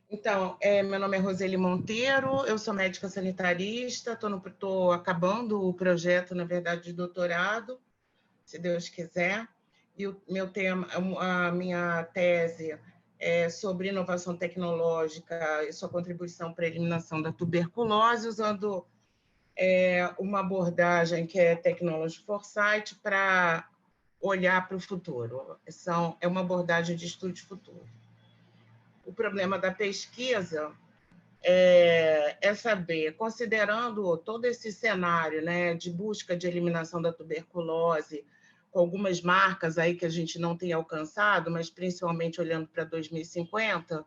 Então, meu nome é Roseli Monteiro, eu sou médica sanitarista, estou acabando o projeto, na verdade, de doutorado, se Deus quiser, e o meu tema, a minha tese é sobre inovação tecnológica e sua contribuição para a eliminação da tuberculose, usando uma abordagem que é Technology Foresight para olhar para o futuro. É uma abordagem de estudo de futuro. O problema da pesquisa é saber, considerando todo esse cenário, né, de busca de eliminação da tuberculose, com algumas marcas aí que a gente não tem alcançado, mas principalmente olhando para 2050,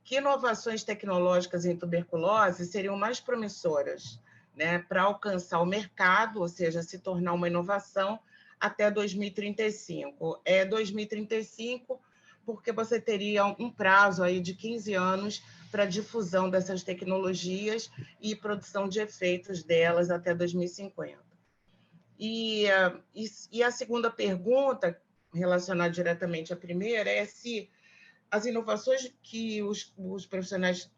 que inovações tecnológicas em tuberculose seriam mais promissoras, né, para alcançar o mercado, ou seja, se tornar uma inovação até 2035. 2035 porque você teria um prazo aí de 15 anos para difusão dessas tecnologias e produção de efeitos delas até 2050. E a segunda pergunta, relacionada diretamente à primeira, é se as inovações que os profissionais,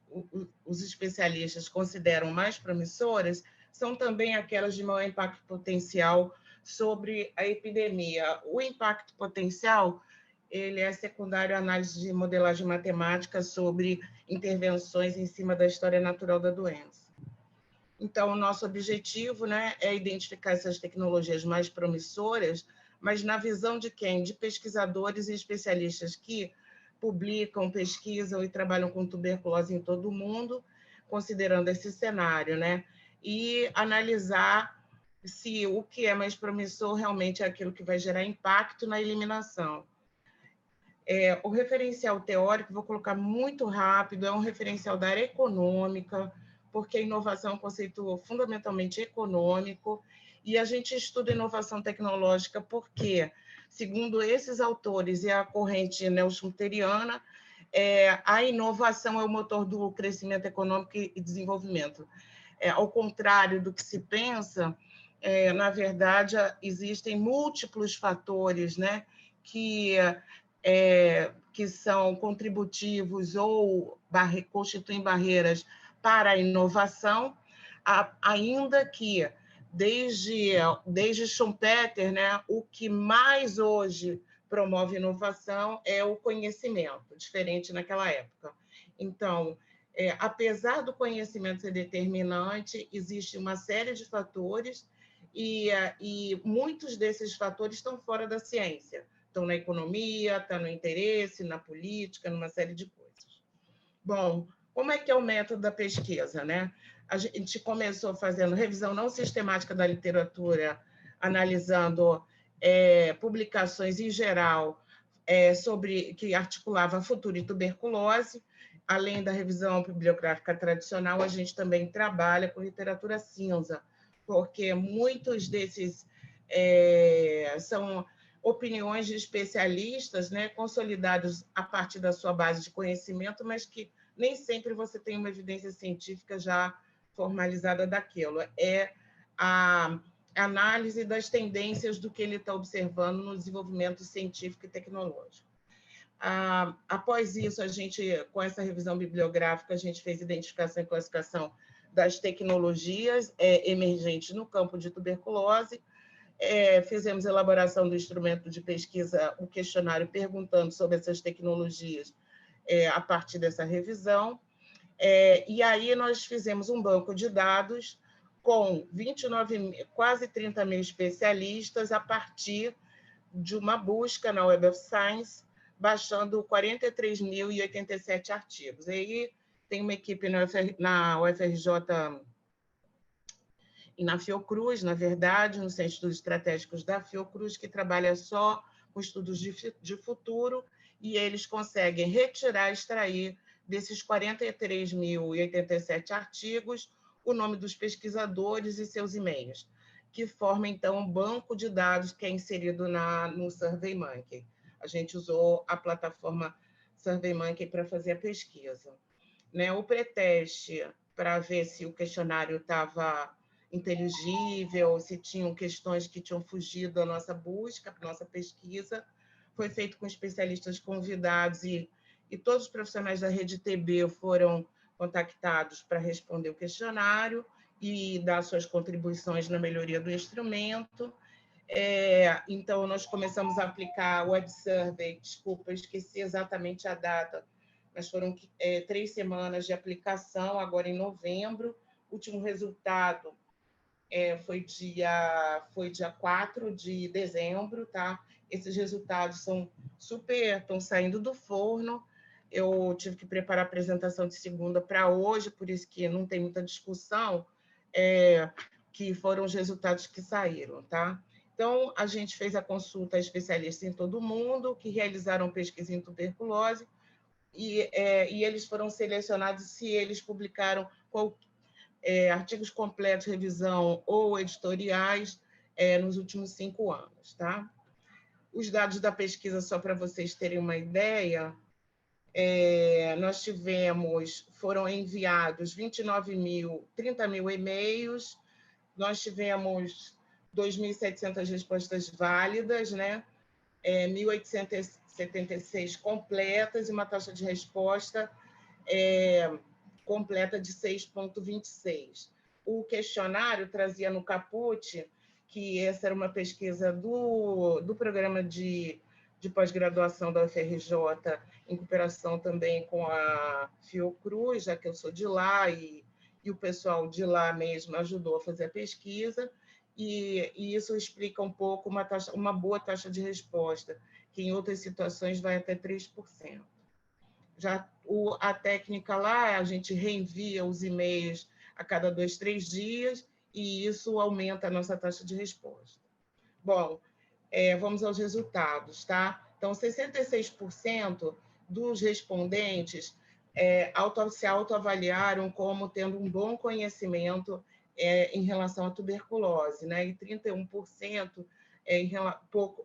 os especialistas consideram mais promissoras, são também aquelas de maior impacto potencial sobre a epidemia. O impacto potencial ele é secundário à análise de modelagem matemática sobre intervenções em cima da história natural da doença. Então, o nosso objetivo, né, é identificar essas tecnologias mais promissoras, mas na visão de quem? De pesquisadores e especialistas que publicam, pesquisam e trabalham com tuberculose em todo o mundo, considerando esse cenário, né? E analisar se o que é mais promissor realmente é aquilo que vai gerar impacto na eliminação. O referencial teórico, vou colocar muito rápido, é um referencial da área econômica, porque a inovação é um conceito fundamentalmente econômico, e a gente estuda inovação tecnológica porque, segundo esses autores e a corrente neo-schumpeteriana, a inovação é o motor do crescimento econômico e desenvolvimento. Ao contrário do que se pensa, na verdade, existem múltiplos fatores, né, que são contributivos ou constituem barreiras para a inovação, ainda que, desde Schumpeter, né, o que mais hoje promove inovação é o conhecimento, diferente naquela época. Então, apesar do conhecimento ser determinante, existe uma série de fatores e muitos desses fatores estão fora da ciência. Estão na economia, está no interesse, na política, numa série de coisas. Bom, como é que é o método da pesquisa, né? A gente começou fazendo revisão não sistemática da literatura, analisando publicações em geral sobre que articulava futuro e tuberculose. Além da revisão bibliográfica tradicional, a gente também trabalha com literatura cinza, porque muitos desses são opiniões de especialistas, né, consolidados a partir da sua base de conhecimento, mas que nem sempre você tem uma evidência científica já formalizada daquilo. É a análise das tendências do que ele está observando no desenvolvimento científico e tecnológico. Após isso, a gente, com essa revisão bibliográfica, a gente fez identificação e classificação das tecnologias emergentes no campo de tuberculose, fizemos elaboração do instrumento de pesquisa, o questionário perguntando sobre essas tecnologias a partir dessa revisão, e aí nós fizemos um banco de dados com 29, quase 30 mil especialistas a partir de uma busca na Web of Science, baixando 43.087 artigos. E aí tem uma equipe na UFRJ e na Fiocruz, na verdade, nos Centros Estratégicos da Fiocruz, que trabalha só com estudos de futuro, e eles conseguem retirar, extrair desses 43.087 artigos o nome dos pesquisadores e seus e-mails, que forma, então, um banco de dados que é inserido no SurveyMonkey. A gente usou a plataforma SurveyMonkey para fazer a pesquisa. Né? O pré-teste, para ver se o questionário estava inteligível, se tinham questões que tinham fugido da nossa busca, da nossa pesquisa, foi feito com especialistas convidados e todos os profissionais da rede TB foram contactados para responder o questionário e dar suas contribuições na melhoria do instrumento. Então, nós começamos a aplicar o Web Survey, desculpa, eu esqueci exatamente a data, mas foram 3 semanas de aplicação, agora em novembro. O último resultado foi dia 4 de dezembro, tá? Esses resultados estão saindo do forno. Eu tive que preparar a apresentação de segunda para hoje, por isso que não tem muita discussão, que foram os resultados que saíram, tá? Então, a gente fez a consulta a especialistas em todo o mundo, que realizaram pesquisa em tuberculose, e eles foram selecionados se eles publicaram artigos completos, revisão ou editoriais nos últimos 5 anos. Tá? Os dados da pesquisa, só para vocês terem uma ideia, foram enviados 30 mil e-mails, nós tivemos 2.700 respostas válidas, né? 1.876 completas e uma taxa de resposta completa de 6,26. O questionário trazia no caput que essa era uma pesquisa do programa de pós-graduação da UFRJ, em cooperação também com a Fiocruz, já que eu sou de lá, e o pessoal de lá mesmo ajudou a fazer a pesquisa, e isso explica um pouco uma boa taxa de resposta, que em outras situações vai até 3%. Já a técnica lá, a gente reenvia os e-mails a cada 2, 3 dias, e isso aumenta a nossa taxa de resposta. Bom, vamos aos resultados, tá? Então, 66% dos respondentes se autoavaliaram como tendo um bom conhecimento em relação à tuberculose, né? E 31%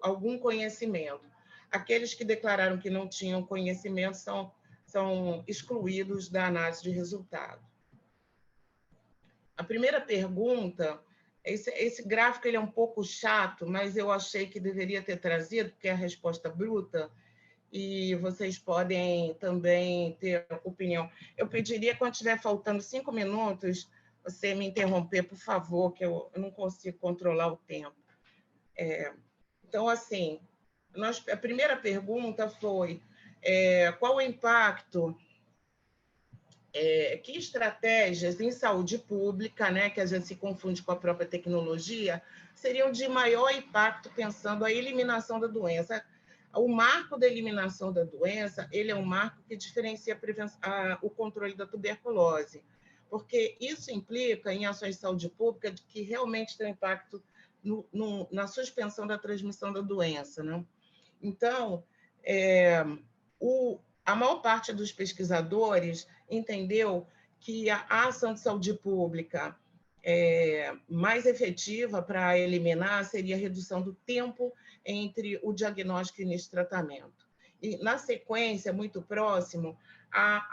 algum conhecimento. Aqueles que declararam que não tinham conhecimento são excluídos da análise de resultado. A primeira pergunta, esse gráfico ele é um pouco chato, mas eu achei que deveria ter trazido, porque é a resposta bruta, e vocês podem também ter opinião. Eu pediria, quando estiver faltando 5 minutos, você me interromper, por favor, que eu não consigo controlar o tempo. Então, assim, a primeira pergunta foi qual o impacto, que estratégias em saúde pública, né, que a gente se confunde com a própria tecnologia, seriam de maior impacto pensando a eliminação da doença. O marco da eliminação da doença, ele é um marco que diferencia o controle da tuberculose, porque isso implica em ações de saúde pública que realmente têm impacto na suspensão da transmissão da doença, né? Então, a maior parte dos pesquisadores entendeu que a ação de saúde pública mais efetiva para eliminar seria a redução do tempo entre o diagnóstico e o início de tratamento. E, na sequência, muito próximo, a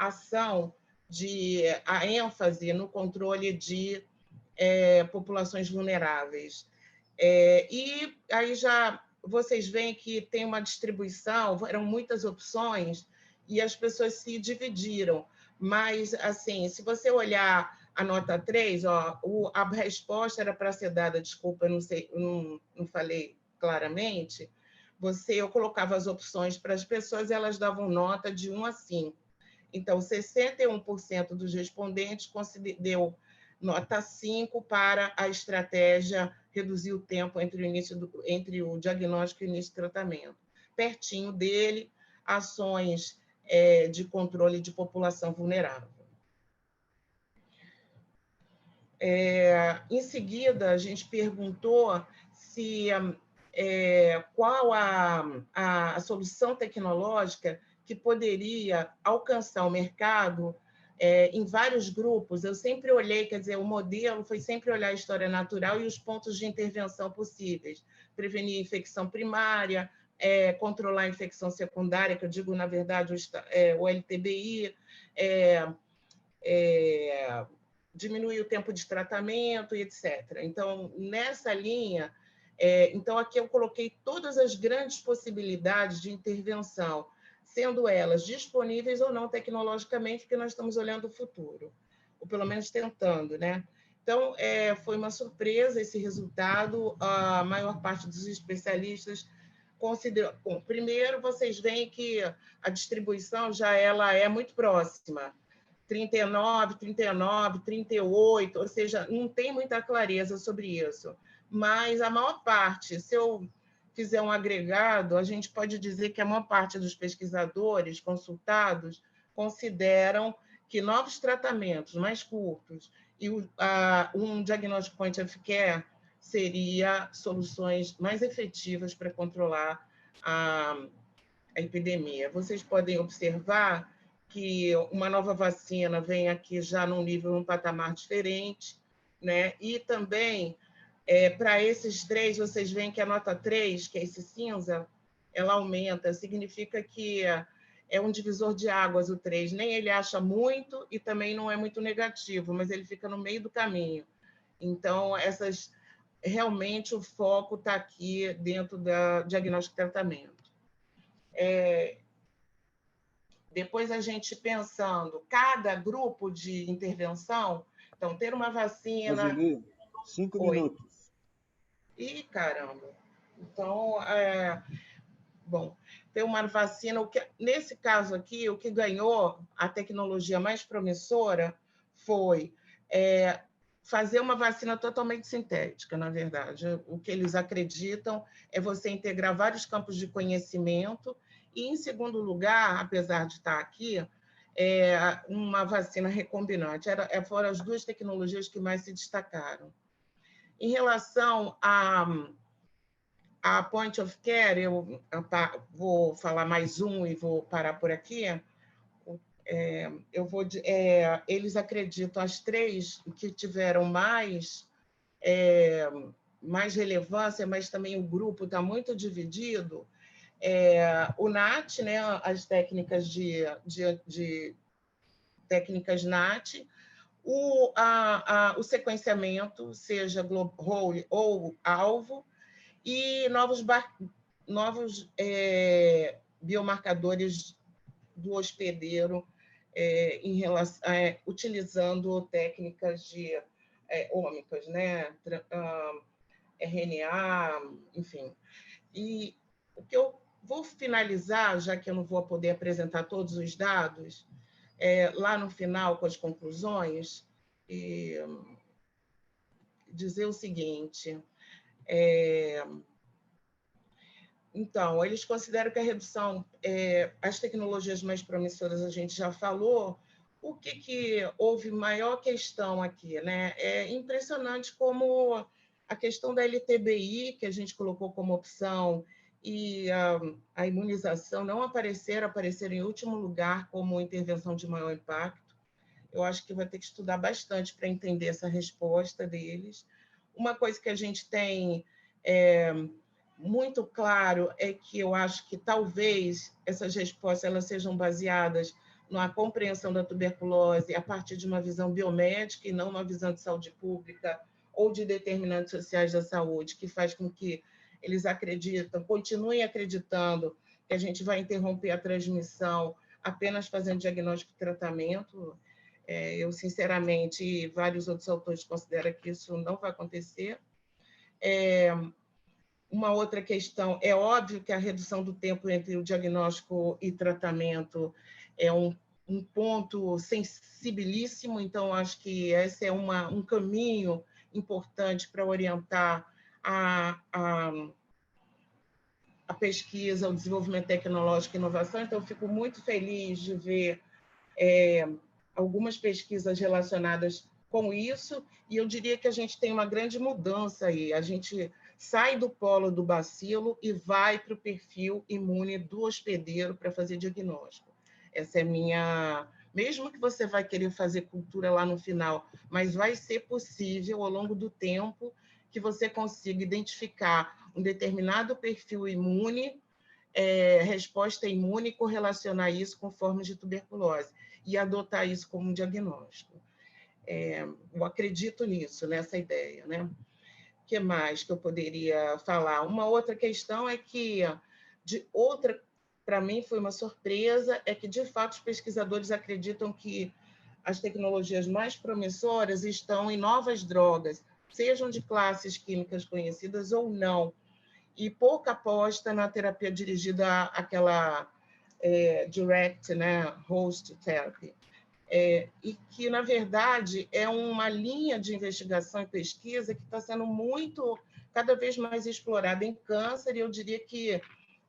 ênfase no controle de populações vulneráveis. E aí já vocês veem que tem uma distribuição, eram muitas opções, e as pessoas se dividiram. Mas, assim, se você olhar a nota 3, a resposta era para ser dada, desculpa, eu não sei, não falei claramente, eu colocava as opções para as pessoas e elas davam nota de 1 a 5. Então, 61% dos respondentes deu nota 5 para a estratégia reduzir o tempo entre o diagnóstico e o início do tratamento. Pertinho dele, ações de controle de população vulnerável. Em seguida, a gente perguntou qual a solução tecnológica que poderia alcançar o mercado em vários grupos. Eu sempre olhei, quer dizer, o modelo foi sempre olhar a história natural e os pontos de intervenção possíveis. Prevenir a infecção primária, controlar a infecção secundária, que eu digo, na verdade, o LTBI, diminuir o tempo de tratamento e etc. Então, nessa linha, então aqui eu coloquei todas as grandes possibilidades de intervenção, sendo elas disponíveis ou não tecnologicamente, porque nós estamos olhando o futuro, ou pelo menos tentando, né? Então, foi uma surpresa esse resultado. A maior parte dos especialistas considerou. Bom, primeiro, vocês veem que a distribuição ela é muito próxima. 39, 39, 38, ou seja, não tem muita clareza sobre isso. Mas a maior parte, se eu fizer um agregado, a gente pode dizer que a maior parte dos pesquisadores consultados consideram que novos tratamentos mais curtos e um diagnóstico point of care seria soluções mais efetivas para controlar a epidemia. Vocês podem observar que uma nova vacina vem aqui já num nível, num patamar diferente, né? E também, para esses três, vocês veem que a nota 3, que é esse cinza, ela aumenta, significa que é um divisor de águas o 3, nem ele acha muito e também não é muito negativo, mas ele fica no meio do caminho. Então, realmente o foco está aqui dentro da diagnóstico e tratamento. Depois a gente pensando, cada grupo de intervenção, então, ter uma vacina... Roseli, 5 minutos. Ih, caramba! Então, bom, ter uma vacina... Nesse caso aqui, o que ganhou a tecnologia mais promissora foi fazer uma vacina totalmente sintética, na verdade. O que eles acreditam é você integrar vários campos de conhecimento e, em segundo lugar, apesar de estar aqui, uma vacina recombinante. Foram as duas tecnologias que mais se destacaram. Em relação a point of care, eu vou falar mais um e vou parar por aqui. Eles acreditam, as três que tiveram mais relevância, mas também o grupo está muito dividido, o NAT, né, as técnicas técnicas NAT, o sequenciamento, seja whole ou alvo, e novos biomarcadores do hospedeiro utilizando técnicas ômicas, né, RNA, enfim. E o que eu vou finalizar, já que eu não vou poder apresentar todos os dados, lá no final, com as conclusões, e dizer o seguinte. Então, eles consideram que a redução, as tecnologias mais promissoras a gente já falou. O que houve maior questão aqui, né? É impressionante como a questão da LTBI, que a gente colocou como opção, e a imunização não apareceram em último lugar como intervenção de maior impacto. Eu acho que vai ter que estudar bastante para entender essa resposta deles. Uma coisa que a gente tem muito claro é que eu acho que talvez essas respostas elas sejam baseadas na compreensão da tuberculose a partir de uma visão biomédica e não uma visão de saúde pública ou de determinantes sociais da saúde, que faz com que eles continuem acreditando que a gente vai interromper a transmissão apenas fazendo diagnóstico e tratamento. Eu, sinceramente, e vários outros autores consideram que isso não vai acontecer. Uma outra questão, é óbvio que a redução do tempo entre o diagnóstico e tratamento é um um ponto sensibilíssimo, então acho que esse é um caminho importante para orientar a pesquisa, o desenvolvimento tecnológico e inovação. Então, eu fico muito feliz de ver algumas pesquisas relacionadas com isso, e eu diria que a gente tem uma grande mudança aí. A gente sai do polo do bacilo e vai para o perfil imune do hospedeiro para fazer diagnóstico. Essa é minha... Mesmo que você vai querer fazer cultura lá no final, mas vai ser possível, ao longo do tempo, que você consiga identificar um determinado perfil imune, resposta imune, e correlacionar isso com formas de tuberculose, e adotar isso como um diagnóstico. Eu acredito nisso, nessa ideia, né? O que mais que eu poderia falar? Uma outra questão é que, para mim foi uma surpresa, é que, de fato, os pesquisadores acreditam que as tecnologias mais promissoras estão em novas drogas, sejam de classes químicas conhecidas ou não, e pouca aposta na terapia dirigida àquela direct, né, host therapy. E que, na verdade, é uma linha de investigação e pesquisa que está sendo cada vez mais explorada em câncer, e eu diria que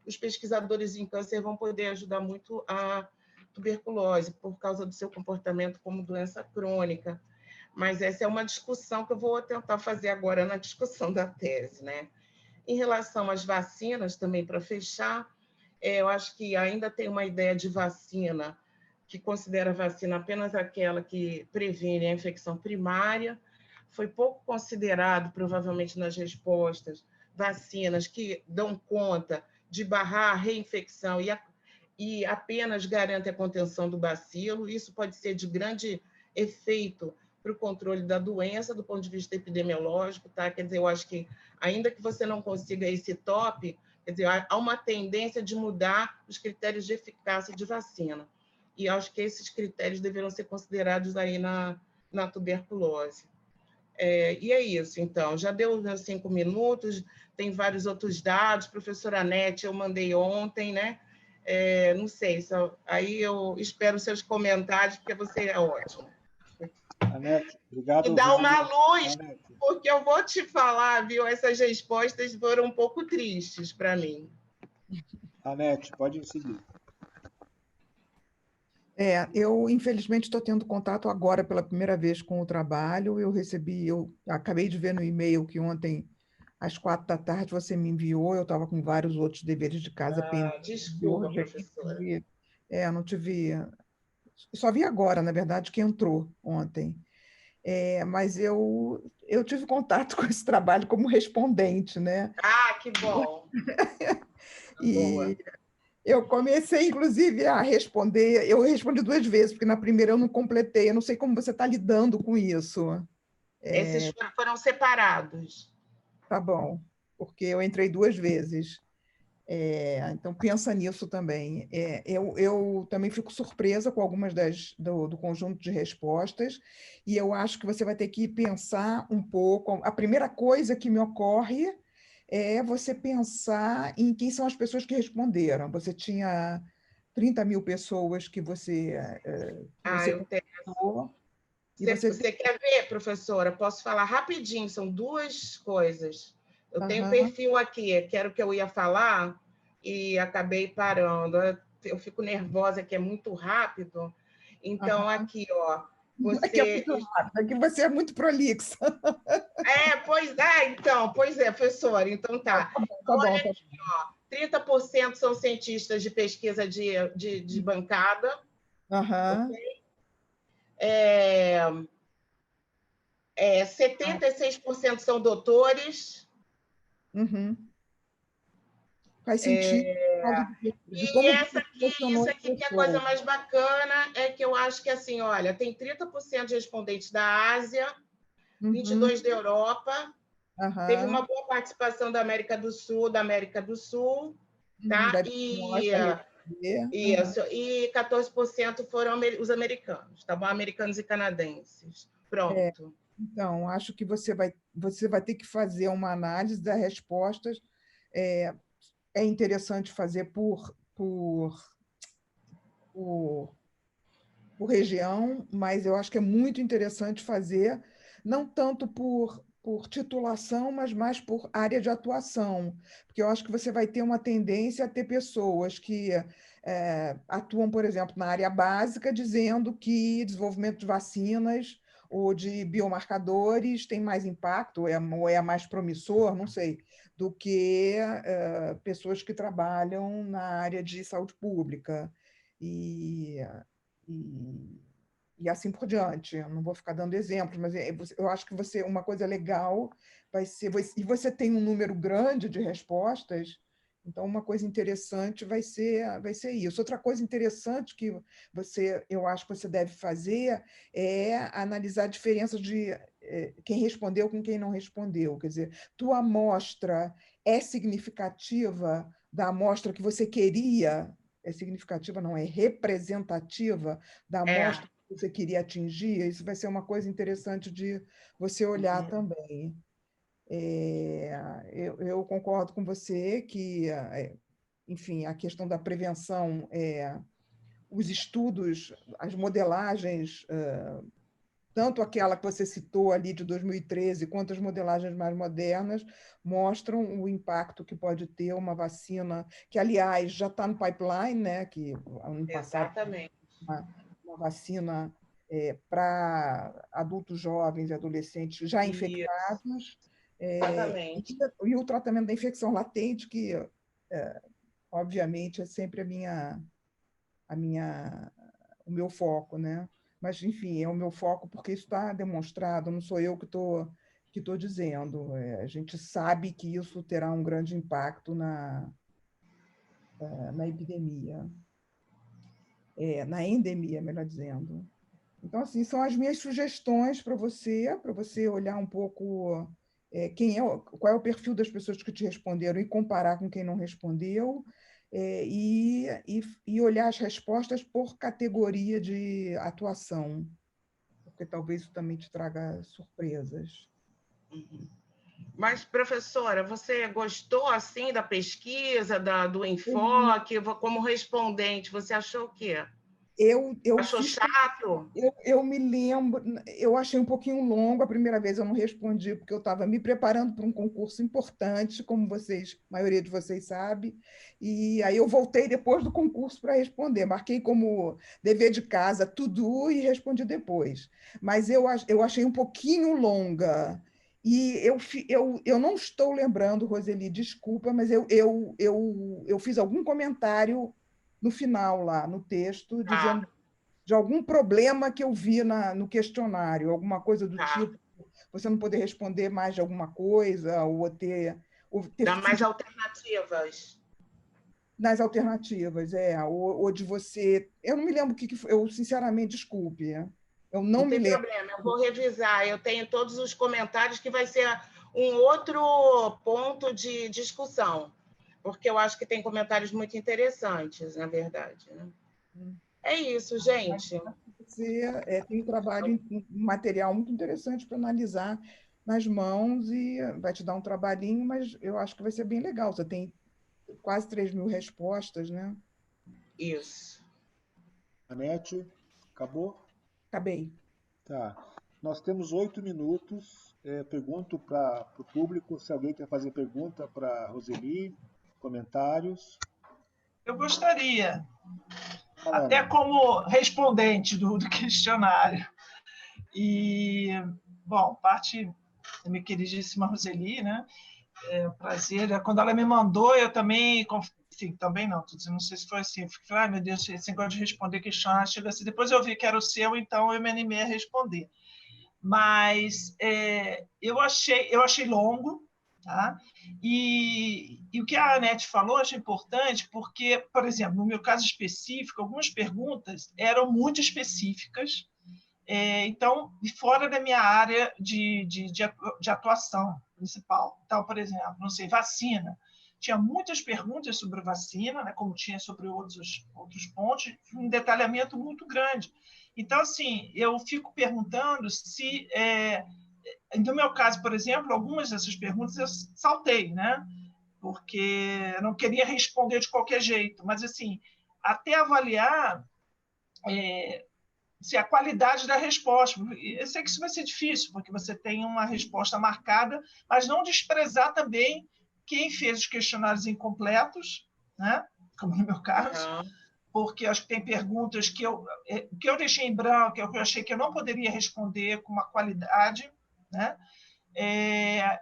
os pesquisadores em câncer vão poder ajudar muito a tuberculose, por causa do seu comportamento como doença crônica. Mas essa é uma discussão que eu vou tentar fazer agora na discussão da tese, né? Em relação às vacinas, também para fechar, eu acho que ainda tem uma ideia de vacina que considera a vacina apenas aquela que previne a infecção primária. Foi pouco considerado, provavelmente, nas respostas, vacinas que dão conta de barrar a reinfecção e apenas garante a contenção do bacilo. Isso pode ser de grande efeito para o controle da doença, do ponto de vista epidemiológico, tá? Quer dizer, eu acho que, ainda que você não consiga esse top, quer dizer, há uma tendência de mudar os critérios de eficácia de vacina. E acho que esses critérios deverão ser considerados aí na tuberculose. E é isso, então. Já deu 5 minutos, tem vários outros dados. Professora Anete, eu mandei ontem, né? Não sei, aí eu espero seus comentários, porque você é ótimo. Anete, obrigado. E dá uma luz, Anete. porque eu vou te falar, viu? Essas respostas foram um pouco tristes para mim. Anete, pode seguir. Eu, infelizmente, estou tendo contato agora pela primeira vez com o trabalho. Eu acabei de ver no e-mail que ontem, às 4 da tarde, você me enviou. Eu estava com vários outros deveres de casa pendentes. Desculpa, Hoje professora. não te vi. Só vi agora, na verdade, que entrou ontem. Mas eu tive contato com esse trabalho como respondente, né? Que bom! E eu comecei, inclusive, a responder. Eu respondi 2 vezes, porque na primeira eu não completei. Eu não sei como você está lidando com isso. Esses foram separados. Tá bom, porque eu entrei 2 vezes. Então, pensa nisso também. Eu também fico surpresa com algumas do conjunto de respostas, e eu acho que você vai ter que pensar um pouco. A primeira coisa que me ocorre é você pensar em quem são as pessoas que responderam. Você tinha 30 mil pessoas que você Eu tenho. contou, e Você quer ver, professora? Posso falar rapidinho, são 2 coisas. Eu tenho perfil aqui, que era o que eu ia falar, e acabei parando. Eu fico nervosa, que é muito rápido. Então, aqui, ó. É que é muito rápido, é que você é muito prolixa. Pois é, professora. Então, tá. Tá bom. Aqui, ó, 30% são cientistas de pesquisa de bancada. Aham. 76% são doutores. Uhum. Faz sentido. E isso aqui que é a coisa mais bacana, é que eu acho que, assim, olha, tem 30% de respondentes da Ásia, 22% da Europa, teve uma boa participação da América do Sul, tá? E 14% foram os americanos, tá bom? Americanos e canadenses. Pronto. Então, acho que você vai ter que fazer uma análise das respostas. É interessante fazer por por região, mas eu acho que é muito interessante fazer, não tanto por titulação, mas mais por área de atuação, porque eu acho que você vai ter uma tendência a ter pessoas que atuam, por exemplo, na área básica, dizendo que desenvolvimento de vacinas ou de biomarcadores tem mais impacto, ou é mais promissor, não sei, do que pessoas que trabalham na área de saúde pública. E, e, e assim por diante. Eu não vou ficar dando exemplos, mas eu acho que uma coisa legal vai ser, e você tem um número grande de respostas, então uma coisa interessante vai ser isso. Outra coisa interessante que eu acho que você deve fazer é analisar diferenças de quem respondeu com quem não respondeu. Quer dizer, tua amostra é significativa da amostra que você queria, é significativa, não é representativa da amostra que você queria atingir, isso vai ser uma coisa interessante de você olhar também. Eu concordo com você que, enfim, a questão da prevenção, os estudos, as modelagens, tanto aquela que você citou ali de 2013, quanto as modelagens mais modernas, mostram o impacto que pode ter uma vacina, que, aliás, já está no pipeline, né? Que ano passado, Exatamente. uma vacina para adultos jovens e adolescentes já infectados, Exatamente. e o tratamento da infecção latente, que, obviamente, é sempre o meu foco, né? Mas, enfim, é o meu foco porque isso está demonstrado, não sou eu que estou dizendo. A gente sabe que isso terá um grande impacto na epidemia, na endemia, melhor dizendo. Então, assim, são as minhas sugestões para você olhar um pouco qual é o perfil das pessoas que te responderam e comparar com quem não respondeu, e olhar as respostas por categoria de atuação, porque talvez isso também te traga surpresas. Mas, professora, você gostou assim da pesquisa, do enfoque, como respondente? Você achou o quê? Achou chato? Eu me lembro, eu achei um pouquinho longo a primeira vez, eu não respondi, porque eu estava me preparando para um concurso importante, como vocês, a maioria de vocês sabe, e aí eu voltei depois do concurso para responder, marquei como dever de casa tudo e respondi depois. Mas eu achei um pouquinho longa, e eu não estou lembrando, Roseli, desculpa, mas eu fiz algum comentário no final lá, no texto, dizendo de algum problema que eu vi no questionário, alguma coisa do tipo, você não poder responder mais de alguma coisa, ou ter Dá mais alternativas. Nas alternativas, ou de você... Eu não me lembro o que foi, eu sinceramente, desculpe, eu não me lembro. Não tem problema, eu vou revisar, eu tenho todos os comentários que vai ser um outro ponto de discussão, porque eu acho que tem comentários muito interessantes, na verdade. Né? É isso, gente. Você tem um trabalho, um material muito interessante para analisar nas mãos e vai te dar um trabalhinho, mas eu acho que vai ser bem legal. Você tem quase 3.000 respostas, né? Isso. Anete, acabou? Acabei. Tá. Nós temos 8 minutos. Pergunto para o público se alguém quer fazer pergunta para Roseli, comentários. Eu gostaria, Fala, até Ana. como respondente do questionário. E, bom, parte da minha queridíssima Roseli, né? Prazer. Quando ela me mandou, eu também, assim, também não, não sei se foi assim, eu fiquei, meu Deus, esse negócio de responder questionário, chega assim. Depois eu vi que era o seu, então eu me animei a responder. Mas eu achei longo, tá? E o que a Anete falou, eu achei importante, porque, por exemplo, no meu caso específico, algumas perguntas eram muito específicas, então, fora da minha área de atuação principal. Então, por exemplo, não sei, vacina. Tinha muitas perguntas sobre vacina, né, como tinha sobre outros pontos, um detalhamento muito grande. Então, assim, eu fico perguntando se, no meu caso, por exemplo, algumas dessas perguntas eu saltei, né, porque eu não queria responder de qualquer jeito, mas, assim, até avaliar se a qualidade da resposta. Eu sei que isso vai ser difícil, porque você tem uma resposta marcada, mas não desprezar também quem fez os questionários incompletos, né? Como no meu caso, porque acho que tem perguntas que eu deixei em branco, que eu achei que eu não poderia responder com uma qualidade, né?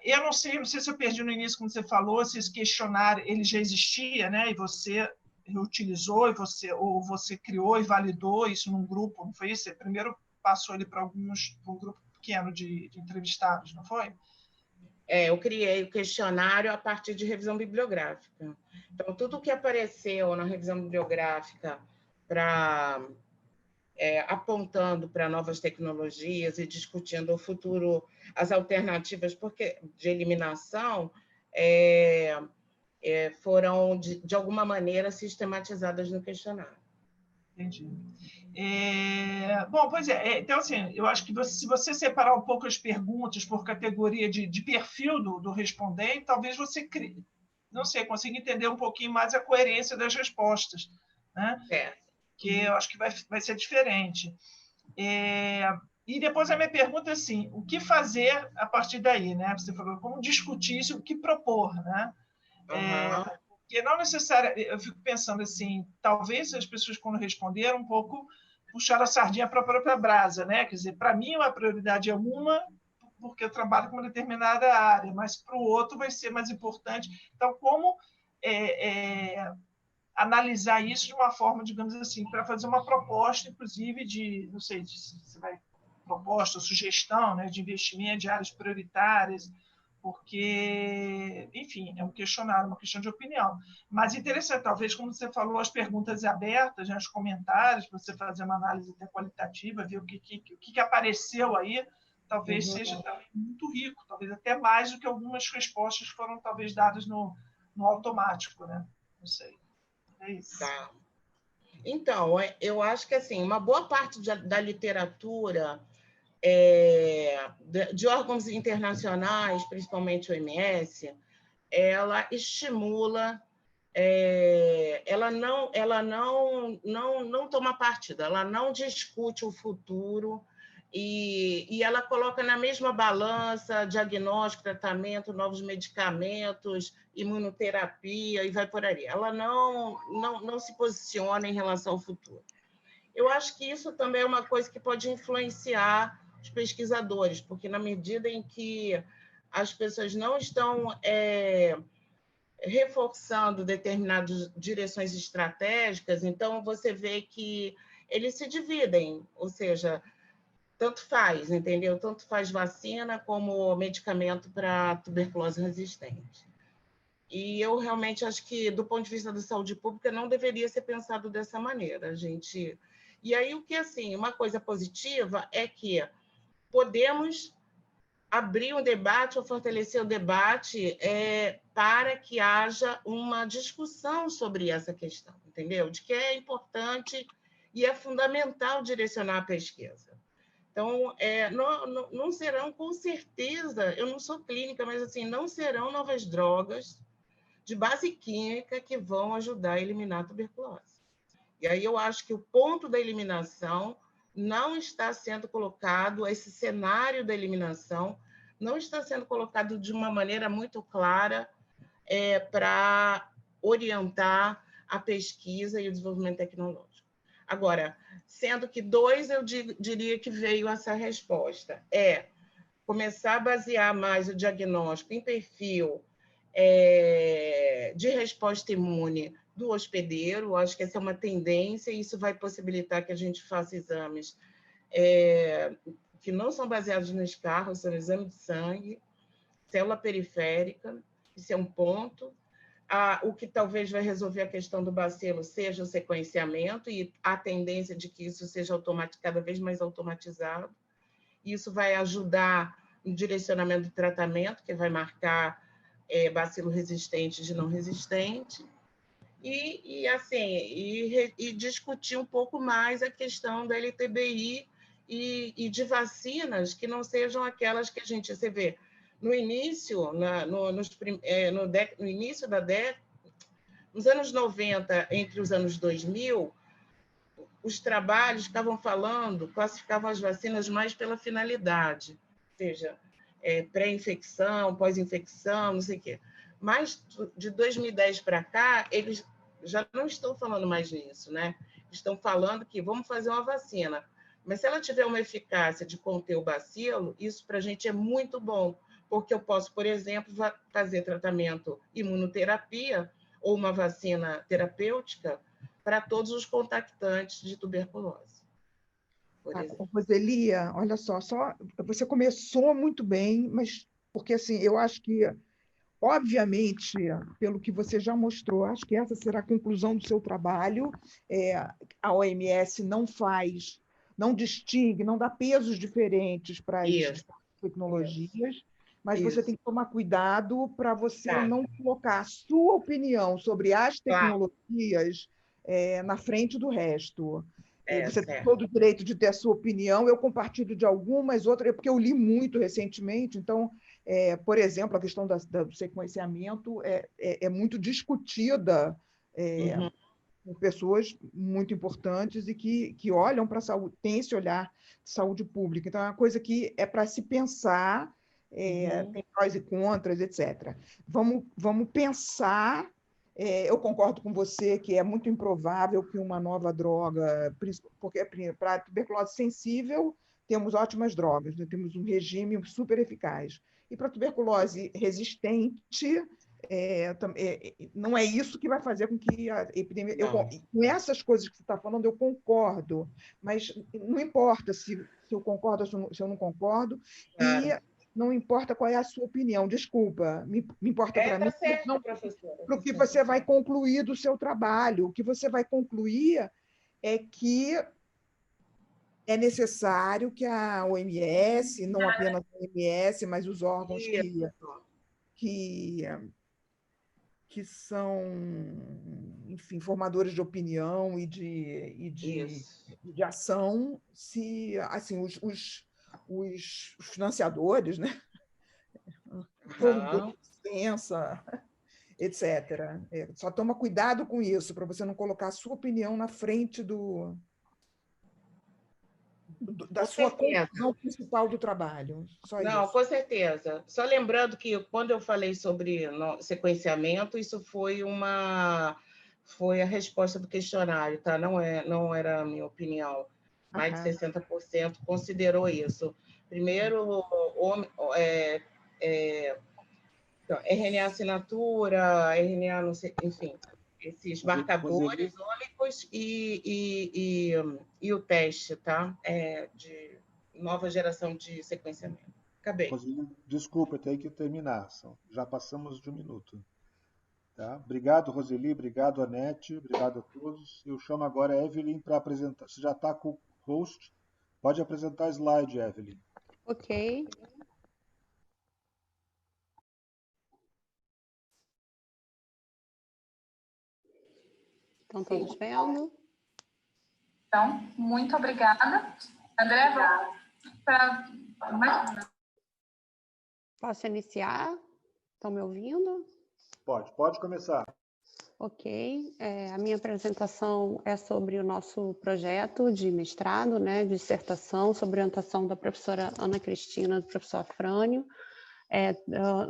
Eu não sei se eu perdi no início, como você falou, se esse questionário ele já existia, né? E você reutilizou, ou você criou e validou isso num grupo, não foi isso? Você primeiro passou ele para um grupo pequeno de entrevistados, não foi? Eu criei o questionário a partir de revisão bibliográfica. Então, tudo que apareceu na revisão bibliográfica apontando para novas tecnologias e discutindo o futuro, as alternativas de eliminação, foram, de alguma maneira, sistematizadas no questionário. Entendi. Bom, pois então, assim, eu acho que se você separar um pouco as perguntas por categoria de perfil do respondente, talvez você, não sei, consiga entender um pouquinho mais a coerência das respostas, né? Que eu acho que vai ser diferente. E depois a minha pergunta é assim, o que fazer a partir daí, né? Você falou, como discutir isso, o que propor, né? Porque não necessariamente, eu fico pensando assim, talvez as pessoas, quando responderam, um pouco puxaram a sardinha para a própria brasa, né? Quer dizer, para mim, a prioridade é uma, porque eu trabalho com uma determinada área, mas para o outro vai ser mais importante. Então, como analisar isso de uma forma, digamos assim, para fazer uma proposta, inclusive, de, não sei, se vai proposta, sugestão, né, de investimento de áreas prioritárias, porque, enfim, é um questionário, uma questão de opinião. Mas interessante, talvez, como você falou, as perguntas abertas, né, os comentários, para você fazer uma análise até qualitativa, ver o que apareceu aí, talvez seja muito rico, talvez até mais do que algumas respostas que foram, talvez, dadas no automático, né? Não sei. É isso. Tá. Então, eu acho que assim, uma boa parte da literatura de órgãos internacionais, principalmente o OMS, ela estimula, ela não toma partido, ela não discute o futuro e ela coloca na mesma balança diagnóstico, tratamento, novos medicamentos, imunoterapia e vai por aí. Ela não se posiciona em relação ao futuro. Eu acho que isso também é uma coisa que pode influenciar os pesquisadores, porque na medida em que as pessoas não estão reforçando determinadas direções estratégicas, então você vê que eles se dividem, ou seja, tanto faz, entendeu? Tanto faz vacina como medicamento para tuberculose resistente. E eu realmente acho que, do ponto de vista da saúde pública, não deveria ser pensado dessa maneira, gente. E aí, o que, assim, uma coisa positiva é que podemos abrir um debate ou fortalecer o debate para que haja uma discussão sobre essa questão, entendeu? De que é importante e é fundamental direcionar a pesquisa. Então, não serão, com certeza, eu não sou clínica, mas assim, não serão novas drogas de base química que vão ajudar a eliminar a tuberculose. E aí eu acho que o ponto da eliminação não está sendo colocado, esse cenário da eliminação não está sendo colocado de uma maneira muito clara para orientar a pesquisa e o desenvolvimento tecnológico. Agora, sendo que eu diria que veio essa resposta, começar a basear mais o diagnóstico em perfil de resposta imune do hospedeiro. Acho que essa é uma tendência e isso vai possibilitar que a gente faça exames que não são baseados nos carros, são exame de sangue, célula periférica, isso é um ponto. O que talvez vai resolver a questão do bacilo seja o sequenciamento e a tendência de que isso seja cada vez mais automatizado. Isso vai ajudar no direcionamento do tratamento, que vai marcar bacilo resistente de não resistente. E discutir um pouco mais a questão da LTBI e de vacinas que não sejam aquelas que você vê no início, no início da década, nos anos 90, entre os anos 2000, os trabalhos estavam falando, classificavam as vacinas mais pela finalidade, ou seja, pré-infecção, pós-infecção, não sei o quê. Mas de 2010 para cá, eles já não estão falando mais nisso, né? Estão falando que vamos fazer uma vacina, mas se ela tiver uma eficácia de conter o bacilo, isso para a gente é muito bom, porque eu posso, por exemplo, fazer tratamento imunoterapia ou uma vacina terapêutica para todos os contactantes de tuberculose, por exemplo. Roselia, olha só, você começou muito bem, mas porque assim, eu acho que, obviamente, pelo que você já mostrou, acho que essa será a conclusão do seu trabalho. A OMS não distingue, não dá pesos diferentes para as tecnologias, mas você tem que tomar cuidado para você não colocar a sua opinião sobre as tecnologias na frente do resto. Você tem todo o direito de ter a sua opinião, eu compartilho de algumas, outras, porque eu li muito recentemente, então, por exemplo, a questão do sequenciamento é muito discutida por pessoas muito importantes e que olham para a saúde, têm esse olhar de saúde pública. Então, é uma coisa que é para se pensar, tem prós e contras, etc. Vamos pensar. Eu concordo com você que é muito improvável que uma nova droga, porque para a tuberculose sensível, temos ótimas drogas, né? Temos um regime super eficaz. E para a tuberculose resistente, não é isso que vai fazer com que a epidemia... Com essas coisas que você está falando, eu concordo, mas não importa se eu concordo ou se eu não concordo, e não importa qual é a sua opinião, desculpa, me importa para mim, para o que você vai concluir do seu trabalho. O que você vai concluir é que é necessário que a OMS, não apenas a OMS, mas os órgãos que são, enfim, formadores de opinião e de ação, se assim os financiadores, né? Licença, etc. Só toma cuidado com isso, para você não colocar a sua opinião na frente da sua conclusão principal do trabalho. Não, com certeza. Só lembrando que quando eu falei sobre sequenciamento, isso foi a resposta do questionário, tá? Não era a minha opinião. Mais de 60% considerou isso. Primeiro, RNA assinatura, RNA, não sei, enfim, esses marcadores únicos e o teste, tá? De nova geração de sequenciamento. Acabei. Desculpa, eu tenho que terminar. Já passamos de 1 minuto. Tá? Obrigado, Roseli. Obrigado, Anete. Obrigado a todos. Eu chamo agora a Evelyn para apresentar. Você já está com o host? Pode apresentar a slide, Evelyn. Ok. Estão todos vendo? Então, muito obrigada. André, Posso iniciar? Estão me ouvindo? Pode começar. Ok. A minha apresentação é sobre o nosso projeto de mestrado, né, de dissertação, sobre orientação da professora Ana Cristina e do professor Afrânio.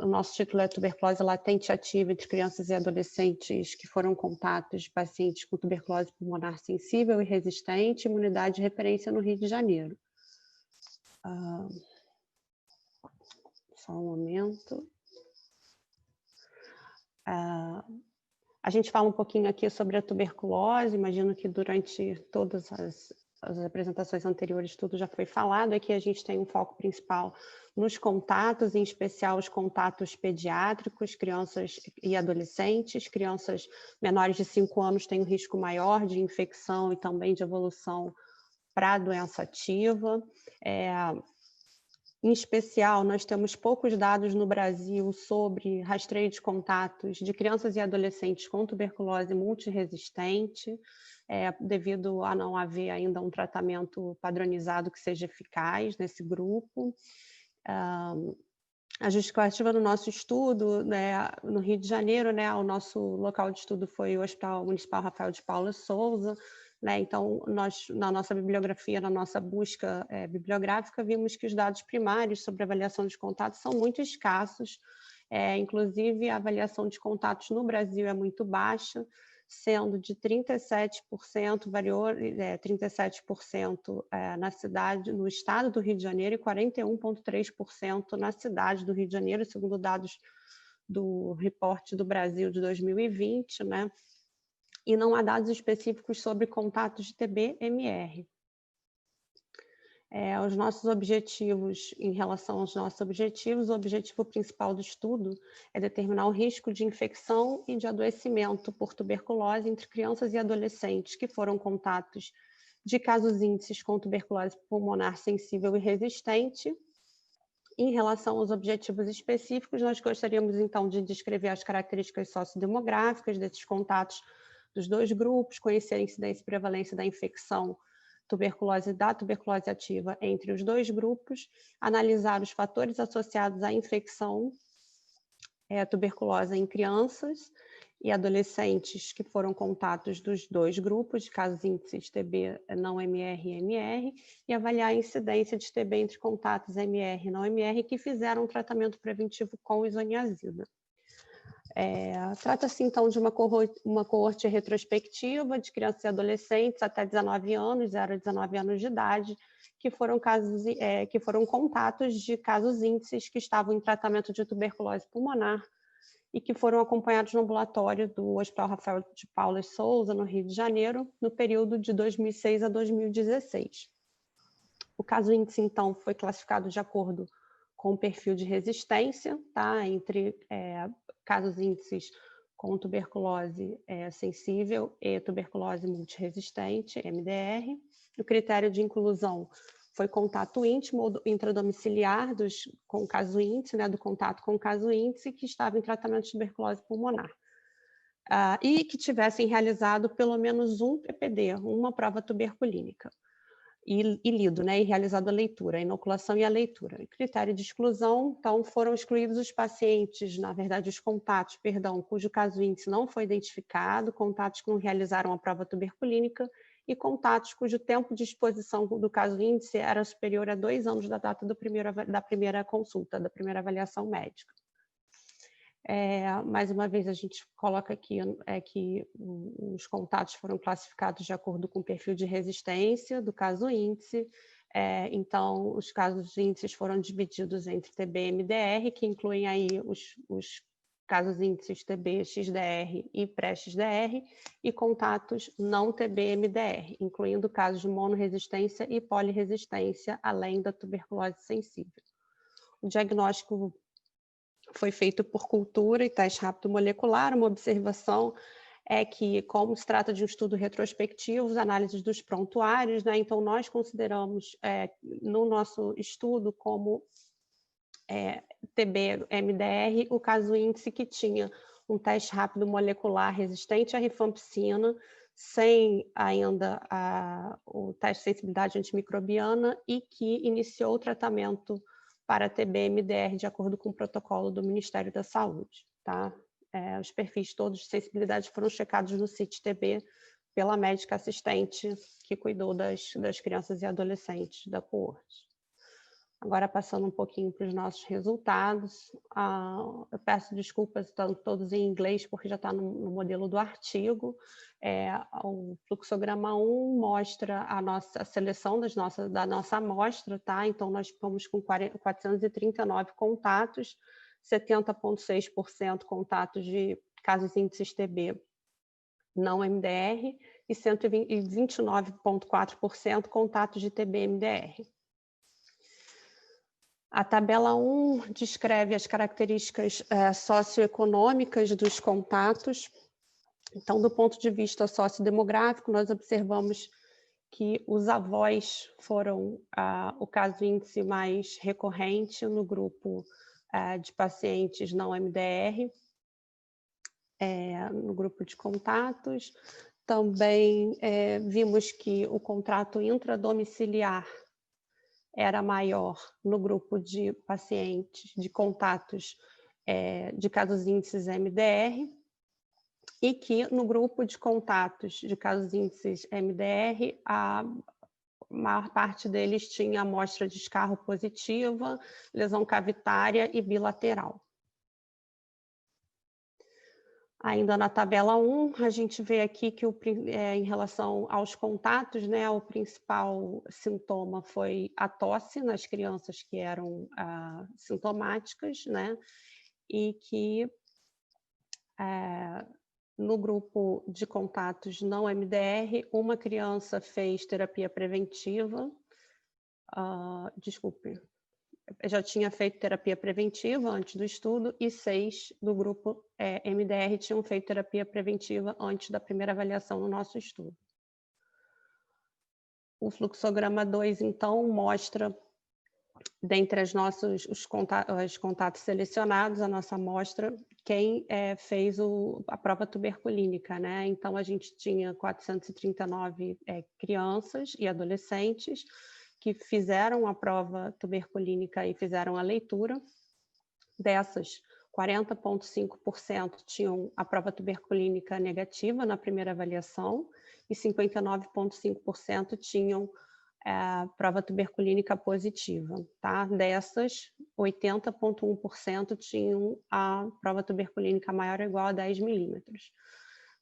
O nosso título é Tuberculose latente ativa entre crianças e adolescentes que foram contatos de pacientes com tuberculose pulmonar sensível e resistente, imunidade de referência no Rio de Janeiro. Só um momento. A gente fala um pouquinho aqui sobre a tuberculose, imagino que durante todas as apresentações anteriores tudo já foi falado. Aqui a gente tem um foco principal nos contatos, em especial os contatos pediátricos, crianças e adolescentes. Crianças menores de 5 anos têm um risco maior de infecção e também de evolução para a doença ativa. Em especial, nós temos poucos dados no Brasil sobre rastreio de contatos de crianças e adolescentes com tuberculose multiresistente, devido a não haver ainda um tratamento padronizado que seja eficaz nesse grupo. A justificativa do nosso estudo, né, no Rio de Janeiro, né, o nosso local de estudo foi o Hospital Municipal Rafael de Paula Souza, né? Então, nós, na nossa bibliografia, na nossa busca bibliográfica, vimos que os dados primários sobre avaliação de contatos são muito escassos, inclusive a avaliação de contatos no Brasil é muito baixa, sendo de 37%, variou 37% na cidade, no estado do Rio de Janeiro, e 41,3% na cidade do Rio de Janeiro, segundo dados do Report do Brasil de 2020, né? E não há dados específicos sobre contatos de TB-MR. Os nossos objetivos, em relação aos nossos objetivos, o objetivo principal do estudo é determinar o risco de infecção e de adoecimento por tuberculose entre crianças e adolescentes que foram contatos de casos índices com tuberculose pulmonar sensível e resistente. Em relação aos objetivos específicos, nós gostaríamos, então, de descrever as características sociodemográficas desses contatos dos dois grupos, conhecer a incidência e prevalência da infecção da tuberculose ativa entre os dois grupos, analisar os fatores associados à infecção tuberculose em crianças e adolescentes que foram contatos dos dois grupos, de casos índices TB não MR e MR, e avaliar a incidência de TB entre contatos MR e não MR que fizeram um tratamento preventivo com isoniazida. Trata-se, então, de uma coorte retrospectiva de crianças e adolescentes até 19 anos, 0 a 19 anos de idade, que foram contatos de casos índices que estavam em tratamento de tuberculose pulmonar e que foram acompanhados no ambulatório do Hospital Rafael de Paula Souza, no Rio de Janeiro, no período de 2006 a 2016. O caso índice, então, foi classificado de acordo com o perfil de resistência, tá? Entre casos índices com tuberculose sensível e tuberculose multiresistente, MDR. O critério de inclusão foi contato íntimo ou intradomiciliar com o caso índice, né, do contato com o caso índice que estava em tratamento de tuberculose pulmonar. E que tivessem realizado pelo menos um PPD, uma prova tuberculínica. E lido, né, e realizado a leitura, a inoculação e a leitura. E critério de exclusão, então, foram excluídos os pacientes, na verdade, os contatos, cujo caso índice não foi identificado, contatos que não realizaram a prova tuberculínica e contatos cujo tempo de exposição do caso índice era superior a 2 anos da data da primeira consulta, da primeira avaliação médica. Mais uma vez, a gente coloca aqui que os contatos foram classificados de acordo com o perfil de resistência do caso índice. Então, os casos índices foram divididos entre TB e MDR, que incluem aí os casos índices TB, XDR e pré-XDR, e contatos não TB-MDR, incluindo casos de monoresistência e poliresistência, além da tuberculose sensível. O diagnóstico foi feito por cultura e teste rápido molecular. Uma observação é que, como se trata de um estudo retrospectivo, as análises dos prontuários, né, então nós consideramos no nosso estudo como TB-MDR o caso índice que tinha um teste rápido molecular resistente à rifampicina, sem ainda o teste de sensibilidade antimicrobiana e que iniciou o tratamento para TB-MDR de acordo com o protocolo do Ministério da Saúde. Tá? Os perfis todos de sensibilidade foram checados no CIT-TB pela médica assistente que cuidou das crianças e adolescentes da coorte. Agora, passando um pouquinho para os nossos resultados, eu peço desculpas, estão todos em inglês, porque já está no modelo do artigo. O fluxograma 1 mostra a seleção da nossa amostra, tá? Então, nós ficamos com 439 contatos, 70,6% contatos de casos índices TB não MDR e 29,4% contatos de TB-MDR. A tabela 1 descreve as características socioeconômicas dos contatos. Então, do ponto de vista sociodemográfico, nós observamos que os avós foram o caso índice mais recorrente no grupo de pacientes não MDR, no grupo de contatos. Também vimos que o contrato intradomiciliar era maior no grupo de pacientes, de contatos de casos índices MDR. e que no grupo de contatos de casos índices MDR, a maior parte deles tinha amostra de escarro positiva, lesão cavitária e bilateral. Ainda na tabela 1, a gente vê aqui que em relação aos contatos, né, o principal sintoma foi a tosse nas crianças que eram sintomáticas, né, e que no grupo de contatos não MDR, uma criança fez terapia preventiva, já tinha feito terapia preventiva antes do estudo e 6 do grupo MDR tinham feito terapia preventiva antes da primeira avaliação no nosso estudo. O fluxograma 2, então, mostra, dentre os contatos selecionados, a nossa amostra, quem fez a prova tuberculínica, né? Então, a gente tinha 439 crianças e adolescentes que fizeram a prova tuberculínica e fizeram a leitura. Dessas, 40,5% tinham a prova tuberculínica negativa na primeira avaliação e 59,5% tinham a prova tuberculínica positiva. Tá? Dessas, 80,1% tinham a prova tuberculínica maior ou igual a 10 milímetros.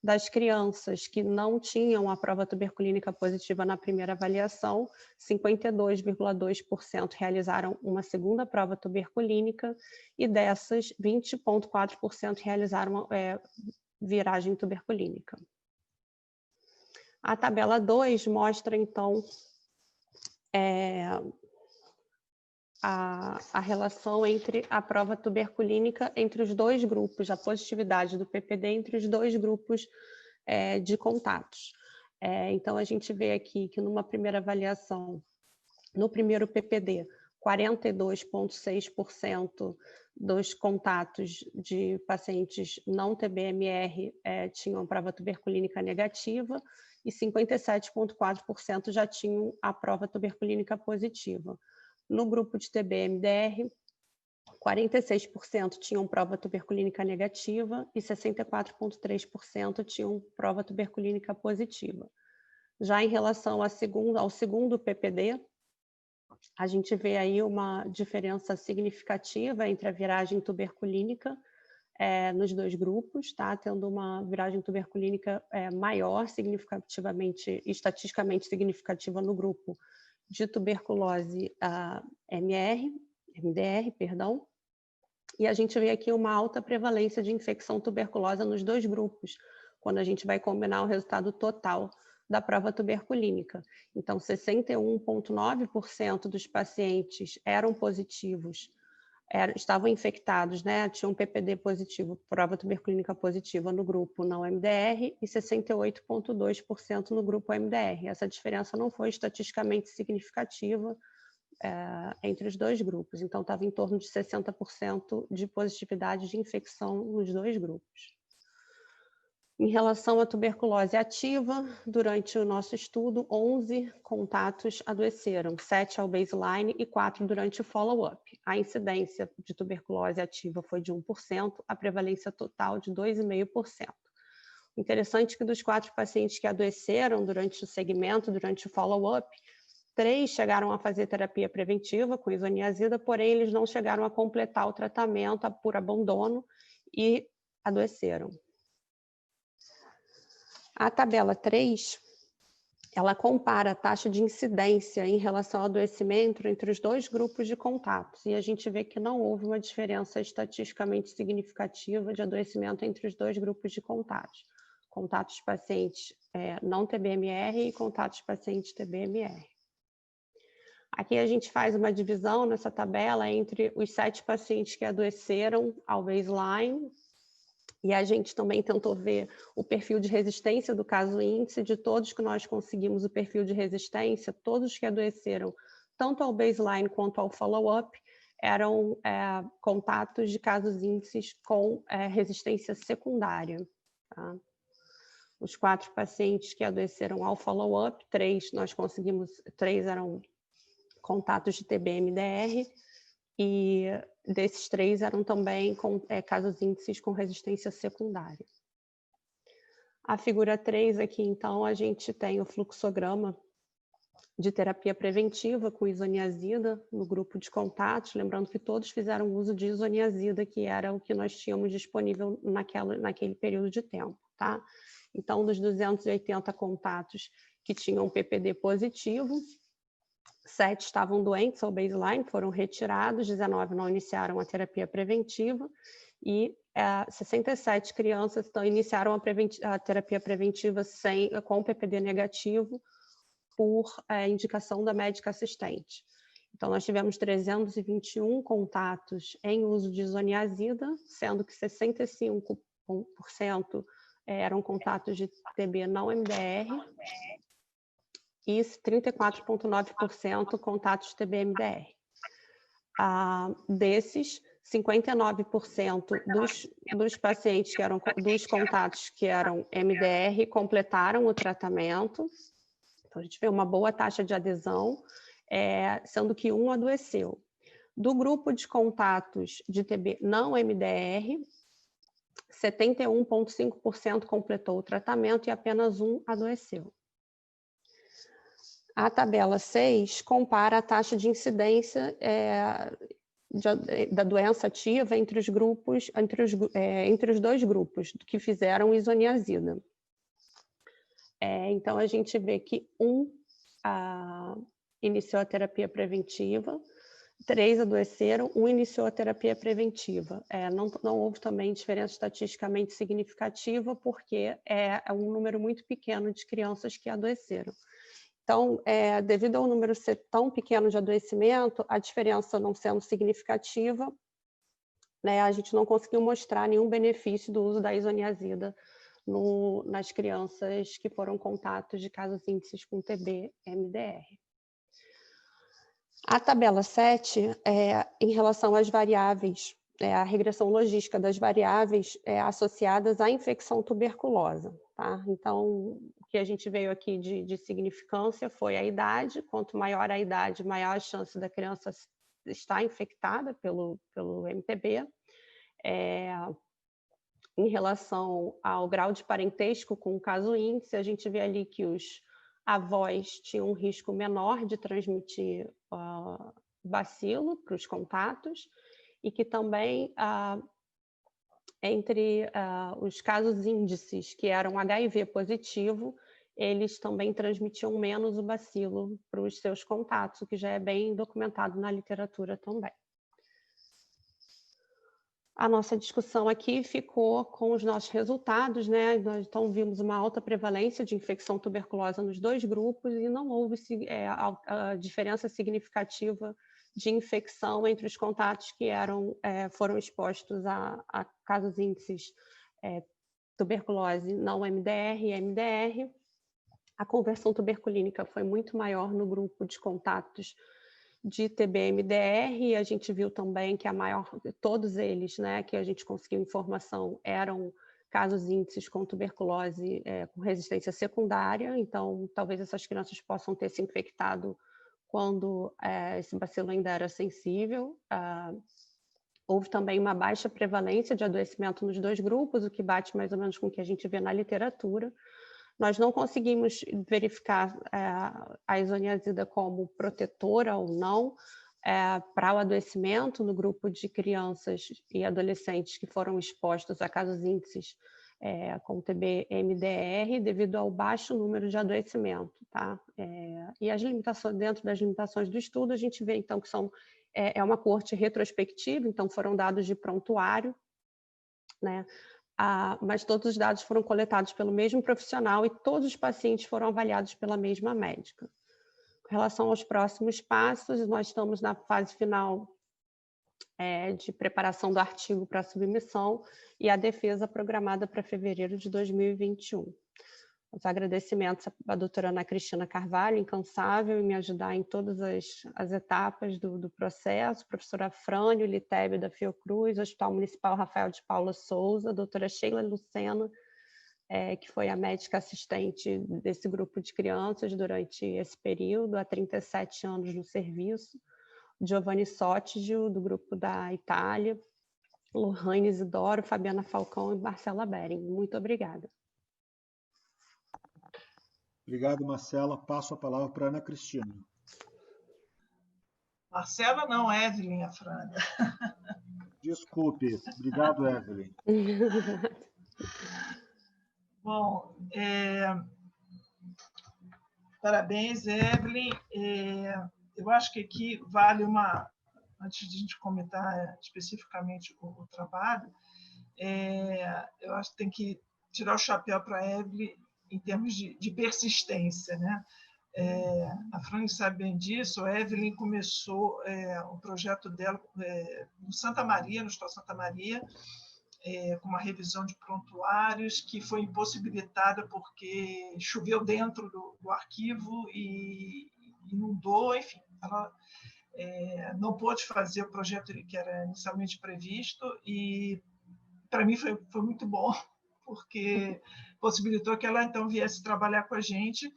Das crianças que não tinham a prova tuberculínica positiva na primeira avaliação, 52,2% realizaram uma segunda prova tuberculínica e dessas, 20,4% realizaram viragem tuberculínica. A tabela 2 mostra, então, a relação entre a prova tuberculínica entre os dois grupos, a positividade do PPD entre os dois grupos de contatos. Então, a gente vê aqui que numa primeira avaliação, no primeiro PPD, 42,6% dos contatos de pacientes não TBMR tinham prova tuberculínica negativa e 57,4% já tinham a prova tuberculínica positiva. No grupo de TB-MDR, 46% tinham prova tuberculínica negativa e 64,3% tinham prova tuberculínica positiva. Já em relação ao segundo PPD, a gente vê aí uma diferença significativa entre a viragem tuberculínica nos dois grupos, tá? Tendo uma viragem tuberculínica maior, estatisticamente significativa no grupo de tuberculose MDR, perdão, e a gente vê aqui uma alta prevalência de infecção tuberculosa nos dois grupos, quando a gente vai combinar o resultado total da prova tuberculínica. Então, 61,9% dos pacientes eram positivos, estavam infectados, né? Tinham PPD positivo, prova tuberculínica positiva no grupo não MDR e 68,2% no grupo MDR. Essa diferença não foi estatisticamente significativa entre os dois grupos, então estava em torno de 60% de positividade de infecção nos dois grupos. Em relação à tuberculose ativa, durante o nosso estudo, 11 contatos adoeceram, 7 ao baseline e 4 durante o follow-up. A incidência de tuberculose ativa foi de 1%, a prevalência total de 2,5%. Interessante que dos 4 pacientes que adoeceram durante o segmento, durante o follow-up, 3 chegaram a fazer terapia preventiva com isoniazida, porém eles não chegaram a completar o tratamento por abandono e adoeceram. A tabela 3, ela compara a taxa de incidência em relação ao adoecimento entre os dois grupos de contatos, e a gente vê que não houve uma diferença estatisticamente significativa de adoecimento entre os dois grupos de contatos. Contatos de pacientes não TBMR e contatos de pacientes TBMR. Aqui a gente faz uma divisão nessa tabela entre os 7 pacientes que adoeceram ao baseline, e a gente também tentou ver o perfil de resistência do caso índice. De todos que nós conseguimos o perfil de resistência, todos que adoeceram tanto ao baseline quanto ao follow-up eram contatos de casos índices com resistência secundária. Tá? Os 4 pacientes que adoeceram ao follow-up, 3 eram contatos de TB-MDR, e desses 3 eram também casos índices com resistência secundária. A figura 3 aqui, então, a gente tem o fluxograma de terapia preventiva com isoniazida no grupo de contatos, lembrando que todos fizeram uso de isoniazida, que era o que nós tínhamos disponível naquele período de tempo, tá? Então, dos 280 contatos que tinham PPD positivo, 7 estavam doentes ao baseline, foram retirados, 19 não iniciaram a terapia preventiva e 67 crianças então, iniciaram a terapia preventiva com PPD negativo por indicação da médica assistente. Então, nós tivemos 321 contatos em uso de isoniazida, sendo que 65% eram contatos de TB não MDR e 34,9% contatos de TB-MDR. Desses, 59% dos pacientes que eram dos contatos que eram MDR completaram o tratamento. Então, a gente vê uma boa taxa de adesão, sendo que um adoeceu. Do grupo de contatos de TB não MDR, 71,5% completou o tratamento e apenas um adoeceu. A tabela 6 compara a taxa de incidência da doença ativa entre os dois grupos que fizeram isoniazida. Então, a gente vê que iniciou a terapia preventiva, 3 adoeceram, 1 iniciou a terapia preventiva. Não houve também diferença estatisticamente significativa, porque é um número muito pequeno de crianças que adoeceram. Então, devido ao número ser tão pequeno de adoecimento, a diferença não sendo significativa, né, a gente não conseguiu mostrar nenhum benefício do uso da isoniazida nas crianças que foram contatos de casos índices com TB-MDR. A tabela 7, em relação às variáveis, a regressão logística das variáveis associadas à infecção tuberculosa. Tá? Então, o que a gente veio aqui de significância foi a idade. Quanto maior a idade, maior a chance da criança estar infectada pelo MTB. Em relação ao grau de parentesco com o caso índice, a gente vê ali que os avós tinham um risco menor de transmitir bacilo para os contatos e que também, entre os casos índices que eram HIV positivo, eles também transmitiam menos o bacilo para os seus contatos, o que já é bem documentado na literatura também. A nossa discussão aqui ficou com os nossos resultados, né? Nós, então, vimos uma alta prevalência de infecção tuberculosa nos dois grupos e não houve a diferença significativa de infecção entre os contatos que foram expostos a casos índices tuberculose não MDR e MDR. A conversão tuberculínica foi muito maior no grupo de contatos de TB-MDR, e a gente viu também que todos eles, né, que a gente conseguiu informação, eram casos índices com tuberculose com resistência secundária, então talvez essas crianças possam ter se infectado quando esse bacilo ainda era sensível. Houve também uma baixa prevalência de adoecimento nos dois grupos, o que bate mais ou menos com o que a gente vê na literatura. Nós não conseguimos verificar a isoniazida como protetora ou não para o adoecimento no grupo de crianças e adolescentes que foram expostos a casos índices com TB-MDR devido ao baixo número de adoecimento. Tá? E as limitações, dentro das limitações do estudo, a gente vê então que é uma coorte retrospectiva, então foram dados de prontuário, né? Mas todos os dados foram coletados pelo mesmo profissional e todos os pacientes foram avaliados pela mesma médica. Com relação aos próximos passos, nós estamos na fase final de preparação do artigo para submissão e a defesa programada para fevereiro de 2021. Os agradecimentos à doutora Ana Cristina Carvalho, incansável em me ajudar em todas as etapas do processo, professora Frânio Litébio da Fiocruz, Hospital Municipal Rafael de Paula Souza, doutora Sheila Lucena, que foi a médica assistente desse grupo de crianças durante esse período, há 37 anos no serviço, Giovanni Sottigio, do grupo da Itália, Lohane Isidoro, Fabiana Falcão e Marcela Bering. Muito obrigada. Obrigado, Marcela. Passo a palavra para a Ana Cristina. Marcela não, Evelyn Afrânio. Desculpe. Obrigado, Evelyn. Bom, parabéns, Evelyn. Eu acho que aqui vale antes de a gente comentar especificamente o trabalho, eu acho que tem que tirar o chapéu para a Evelyn em termos de persistência, né? A Fran sabe bem disso. A Evelyn começou o projeto dela no Santa Maria, no Hospital Santa Maria, com uma revisão de prontuários que foi impossibilitada porque choveu dentro do arquivo e inundou, enfim. Ela não pôde fazer o projeto que era inicialmente previsto e, para mim, foi muito bom, porque possibilitou que ela, então, viesse trabalhar com a gente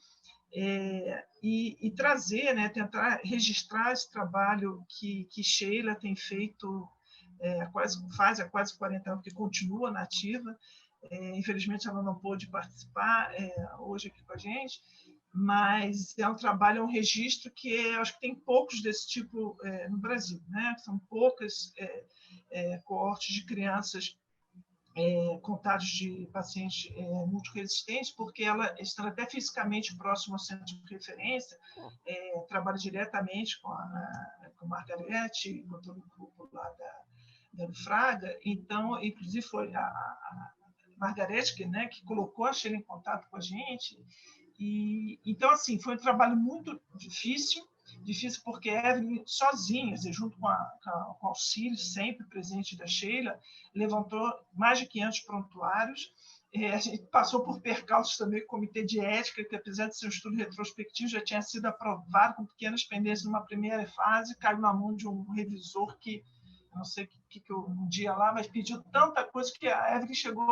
e trazer, né, tentar registrar esse trabalho que Sheila tem feito faz há quase 40 anos, que continua na ativa. Infelizmente, ela não pôde participar hoje aqui com a gente, mas é um trabalho, é um registro que acho que tem poucos desse tipo no Brasil, né? São poucas coortes de crianças contatos de pacientes multiresistentes, porque ela está até fisicamente próximo ao centro de referência, trabalha diretamente com a Margarete, com todo o grupo lá da Fraga. Então, inclusive, foi a Margarete que colocou a Sheila em contato com a gente. Então, assim, foi um trabalho muito difícil porque a Evelyn, sozinha, junto com o auxílio sempre presente da Sheila, levantou mais de 500 prontuários. A gente passou por percalços também com o Comitê de Ética, que, apesar de ser um estudo retrospectivo, já tinha sido aprovado com pequenas pendências numa primeira fase, caiu na mão de um revisor que, não sei o que um dia lá, mas pediu tanta coisa que a Evelyn chegou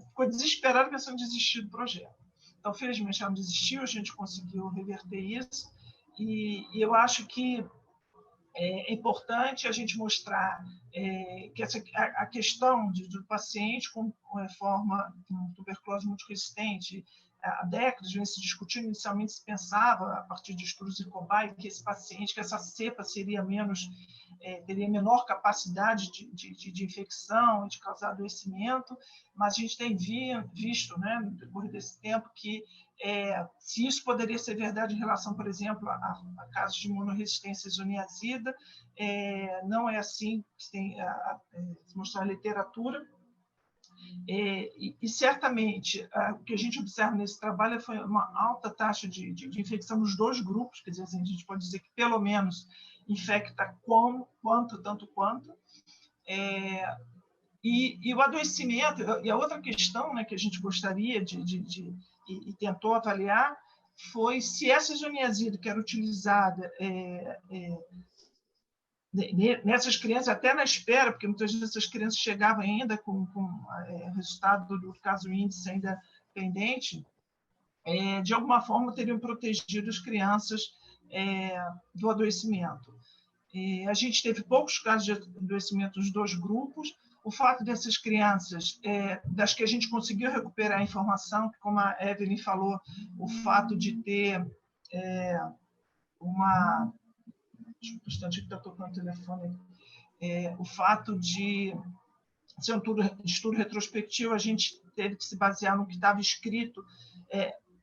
ficou desesperada pensando em desistir do projeto. Então, felizmente, ela não desistiu, a gente conseguiu reverter isso. E eu acho que é importante a gente mostrar que a questão do paciente com forma com tuberculose multiresistente, há décadas vem se discutindo. Inicialmente se pensava, a partir de estudos em cobaia, que essa cepa teria menor capacidade de infecção e de causar adoecimento, mas a gente tem visto, né, no decorrer desse tempo, que se isso poderia ser verdade em relação, por exemplo, a casos de imunoresistência isoniazida, não é assim que se mostrar a literatura. E certamente, o que a gente observa nesse trabalho foi uma alta taxa de infecção nos dois grupos, quer dizer, assim, a gente pode dizer que pelo menos infecta tanto quanto. E o adoecimento, e a outra questão, né, que a gente gostaria e tentou avaliar, foi se essa isoniazida que era utilizada nessas crianças, até na espera, porque muitas vezes essas crianças chegavam ainda com o resultado do caso índice ainda pendente, de alguma forma teriam protegido as crianças do adoecimento. A gente teve poucos casos de adoecimento nos dois grupos. O fato dessas crianças, das que a gente conseguiu recuperar a informação, como a Evelyn falou, o fato de ter uma... Deixa eu um instante que está tocando o telefone. O fato de ser um estudo retrospectivo, a gente teve que se basear no que estava escrito,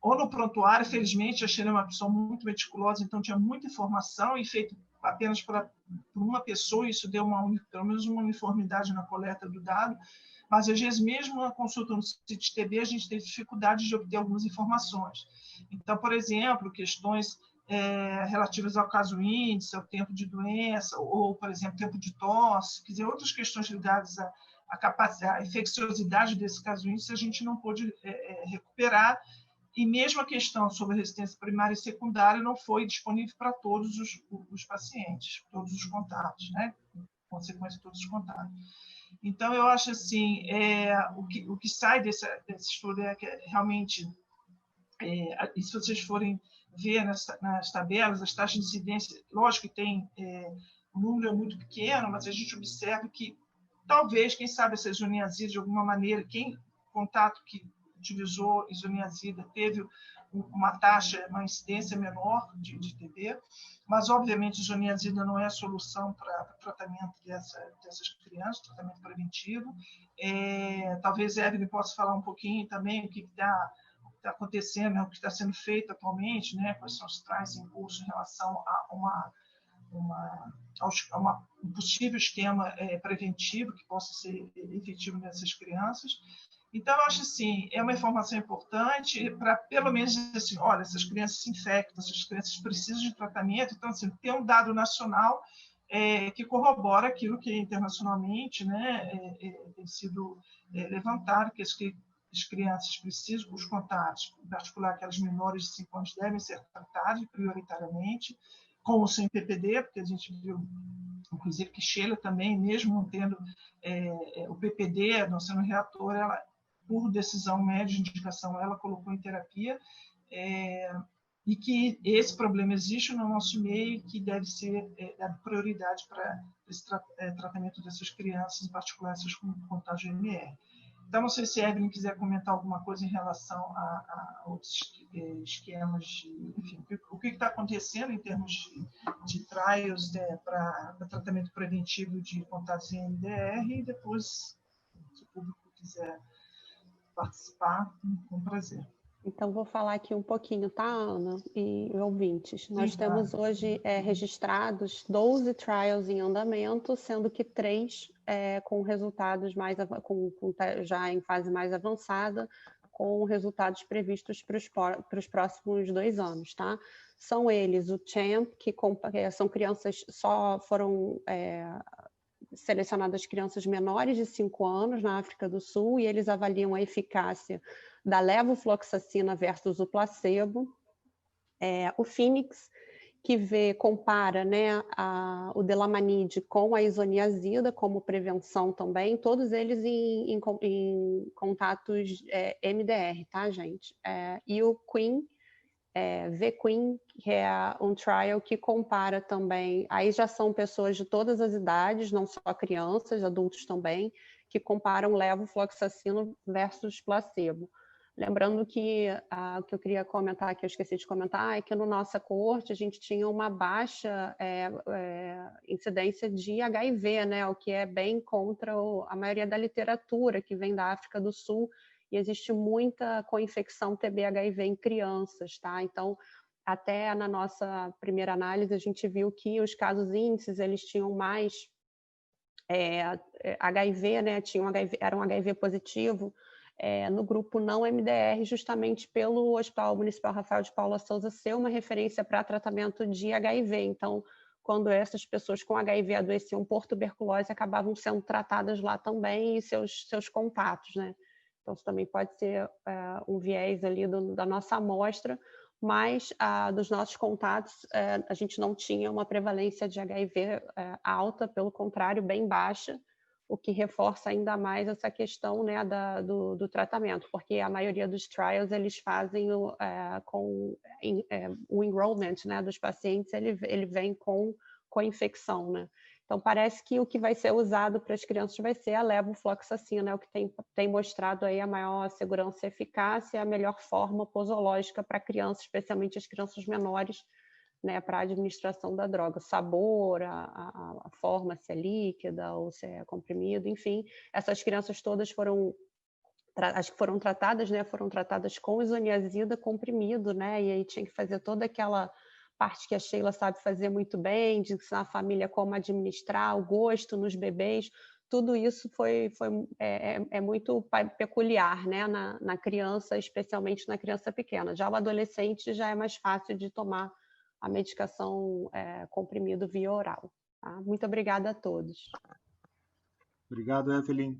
ou no prontuário. Felizmente, a Sheila é uma pessoa muito meticulosa, então tinha muita informação, e feito apenas por uma pessoa, isso deu pelo menos uma uniformidade na coleta do dado, mas às vezes mesmo na consulta no CIT-TB a gente teve dificuldade de obter algumas informações. Então, por exemplo, questões relativas ao caso índice, ao tempo de doença, ou, por exemplo, tempo de tosse, quer dizer, outras questões ligadas à infecciosidade desse caso índice, a gente não pôde recuperar. E mesmo a questão sobre resistência primária e secundária não foi disponível para todos os pacientes, todos os contatos, né? Consequência de todos os contatos. Então, eu acho assim, o que sai desse estudo é que realmente, e se vocês forem ver nas tabelas, as taxas de incidência, lógico que tem, o número é muito pequeno, mas a gente observa que talvez, quem sabe, essa isoniazida, de alguma maneira, contato que utilizou isoniazida teve uma taxa, uma incidência menor de TB, mas, obviamente, isoniazida não é a solução para o tratamento dessas crianças, tratamento preventivo. Talvez a Evelyn possa falar um pouquinho também o que está acontecendo, né, o que está sendo feito atualmente, né, quais são os trials em curso em relação a um possível esquema preventivo que possa ser efetivo nessas crianças. Então, eu acho assim, é uma informação importante para, pelo menos, dizer assim, olha, essas crianças se infectam, essas crianças precisam de tratamento. Então, assim, ter um dado nacional que corrobora aquilo que internacionalmente, né, tem sido levantado, que as crianças precisam, os contatos, em particular aquelas menores de 5 anos, devem ser tratados prioritariamente, com ou sem PPD, porque a gente viu, inclusive, que Sheila também, mesmo não tendo o PPD, não sendo reator, ela, por decisão médica de indicação, ela colocou em terapia, e que esse problema existe no nosso meio e que deve ser dado prioridade para esse tratamento dessas crianças, em particular essas com contágio MR. Então, não sei se a Evelyn quiser comentar alguma coisa em relação a outros esquemas, enfim, o que está acontecendo em termos de trials para tratamento preventivo de contágios em MDR, e depois, se o público quiser participar, com prazer. Então, vou falar aqui um pouquinho, tá, Ana e ouvintes? Nós Sim, temos hoje registrados 12 trials em andamento, sendo que 3 com resultados já em fase mais avançada, com resultados previstos para os próximos 2 anos, tá? São eles o CHAMP, que são crianças, só foram selecionadas crianças menores de 5 anos na África do Sul, e eles avaliam a eficácia da levofloxacina versus o placebo. O Phoenix, que compara, né, o delamanid com a isoniazida como prevenção também, todos eles em contatos MDR, tá, gente? E o Queen, VQueen, que é um trial que compara também, aí já são pessoas de todas as idades, não só crianças, adultos também, que comparam levofloxacina versus placebo. Lembrando que o que eu queria comentar, que eu esqueci de comentar, é que no nossa coorte a gente tinha uma baixa incidência de HIV, né, o que é bem contra a maioria da literatura que vem da África do Sul, e existe muita coinfecção TB-HIV em crianças, tá? Então, até na nossa primeira análise, a gente viu que os casos índices, eles tinham mais HIV, né? Era um HIV positivo no grupo não MDR, justamente pelo Hospital Municipal Rafael de Paula Souza ser uma referência para tratamento de HIV. Então, quando essas pessoas com HIV adoeciam por tuberculose, acabavam sendo tratadas lá também, e seus contatos, né? Então, isso também pode ser um viés ali da nossa amostra, mas dos nossos contatos, a gente não tinha uma prevalência de HIV alta, pelo contrário, bem baixa, o que reforça ainda mais essa questão, né, do tratamento, porque a maioria dos trials eles fazem com o enrollment, né, dos pacientes, ele vem com infecção, né? Então, parece que o que vai ser usado para as crianças vai ser a levofloxacina, o que tem mostrado aí a maior segurança e eficácia, a melhor forma posológica para crianças, especialmente as crianças menores, né, para a administração da droga. O sabor, a forma, se é líquida ou se é comprimido, enfim, essas crianças todas as que foram tratadas, né, foram tratadas com isoniazida comprimido, né, e aí tinha que fazer toda aquela parte que a Sheila sabe fazer muito bem, de ensinar a família como administrar, o gosto nos bebês, tudo isso é muito peculiar, né, na criança, especialmente na criança pequena. Já o adolescente já é mais fácil de tomar a medicação comprimido via oral. Tá? Muito obrigada a todos. Obrigado, Evelyn.